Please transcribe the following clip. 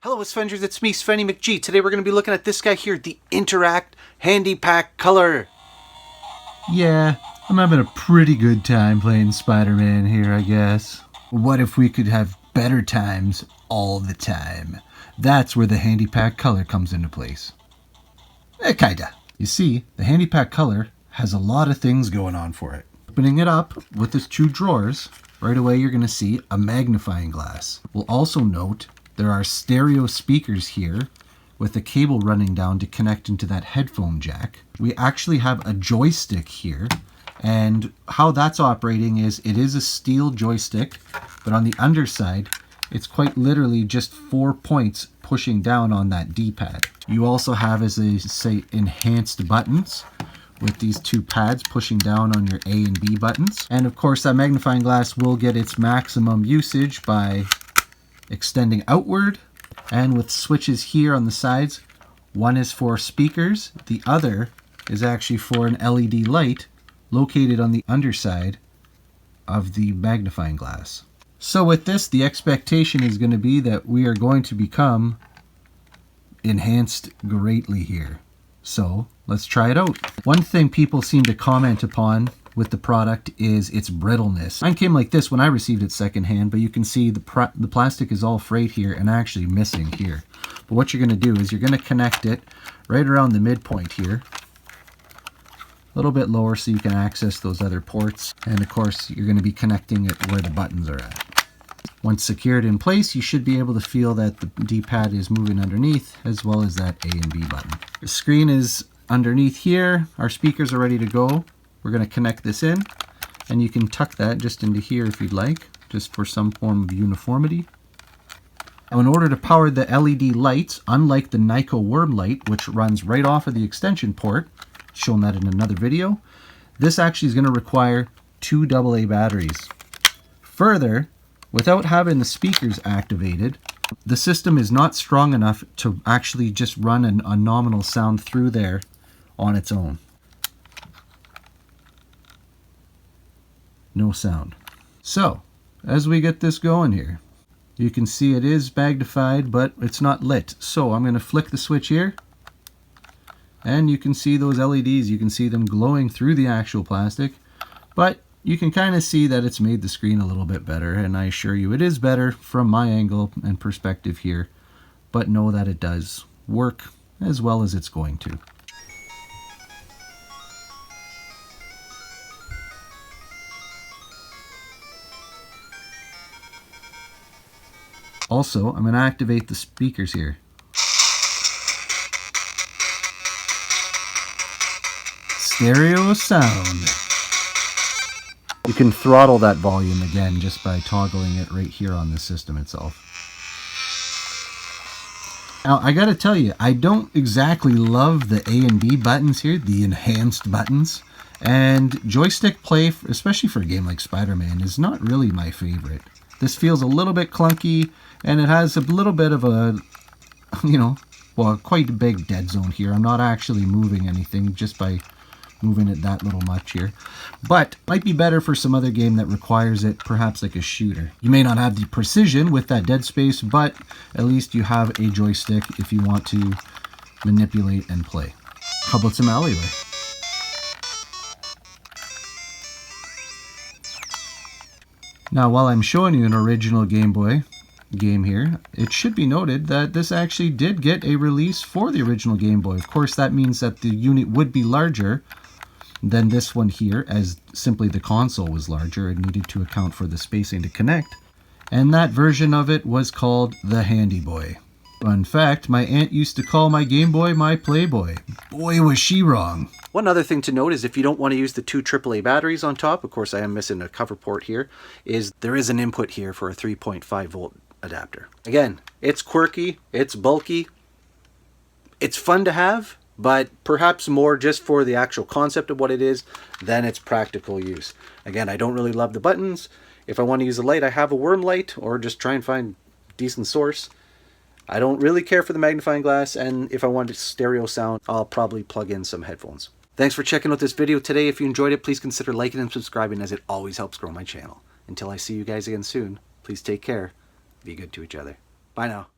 Hello Avengers, it's me, Svenny McG. Today we're going to be looking at this guy here, the InterAct HandyPak Color. Yeah, I'm having a pretty good time playing Spider-Man here, I guess. What if we could have better times all the time? That's where the HandyPak Color comes into place. Kinda. You see, the HandyPak Color has a lot of things going on for it. Opening it up with its two drawers, right away you're going to see a magnifying glass. We'll also note there are stereo speakers here with a cable running down to connect into that headphone jack. We actually have a joystick here, and how that's operating is it is a steel joystick, but on the underside it's quite literally just 4 points pushing down on that D-pad. You also have, as they say, enhanced buttons with these two pads pushing down on your A and B buttons. And of course that magnifying glass will get its maximum usage by extending outward, and with switches here on the sides. One is for speakers, the other is actually for an LED light located on the underside of the magnifying glass. So with this, the expectation is going to be that we are going to become enhanced greatly here. So let's try it out. One thing people seem to comment upon with the product is its brittleness. Mine came like this when I received it secondhand, but you can see the plastic is all frayed here and actually missing here. But what you're going to do is you're going to connect it right around the midpoint here, a little bit lower so you can access those other ports, and of course you're going to be connecting it where the buttons are at. Once secured in place, you should be able to feel that the D-pad is moving underneath, as well as that A and B button. The screen is underneath here. Our speakers are ready to go. We're going to connect this in, and you can tuck that just into here if you'd like, just for some form of uniformity. Now, in order to power the LED lights, unlike the Nyko worm light, which runs right off of the extension port, shown that in another video, this actually is going to require 2 AA batteries. Further, without having the speakers activated, the system is not strong enough to actually just run a nominal sound through there on its own. No sound. So, as we get this going here, you can see it is magnified, but it's not lit. So I'm going to flick the switch here, and you can see those LEDs. You can see them glowing through the actual plastic, but you can kind of see that it's made the screen a little bit better, and I assure you it is better from my angle and perspective here, but know that it does work as well as it's going to. Also, I'm going to activate the speakers here. Stereo sound. You can throttle that volume again just by toggling it right here on the system itself. Now, I gotta tell you, I don't exactly love the A and B buttons here, the enhanced buttons. And joystick play, especially for a game like Spider-Man, is not really my favorite. This feels a little bit clunky, and it has a little bit of a, quite a big dead zone here. I'm not actually moving anything just by moving it that little much here. But might be better for some other game that requires it, perhaps like a shooter. You may not have the precision with that dead space, but at least you have a joystick if you want to manipulate and play. How about some alleyway? Now, while I'm showing you an original Game Boy game here, it should be noted that this actually did get a release for the original Game Boy. Of course, that means that the unit would be larger than this one here, as simply the console was larger and needed to account for the spacing to connect. And that version of it was called the Handy Boy. In fact, my aunt used to call my Game Boy my Playboy. Boy, was she wrong. One other thing to note is if you don't want to use the 2 AAA batteries on top, of course I am missing a cover port here, is there is an input here for a 3.5 volt adapter. Again, it's quirky, it's bulky, it's fun to have, but perhaps more just for the actual concept of what it is than its practical use. Again, I don't really love the buttons. If I want to use a light, I have a worm light, or just try and find a decent source. I don't really care for the magnifying glass, and if I want stereo sound, I'll probably plug in some headphones. Thanks for checking out this video today. If you enjoyed it, please consider liking and subscribing, as it always helps grow my channel. Until I see you guys again soon, please take care. Be good to each other. Bye now.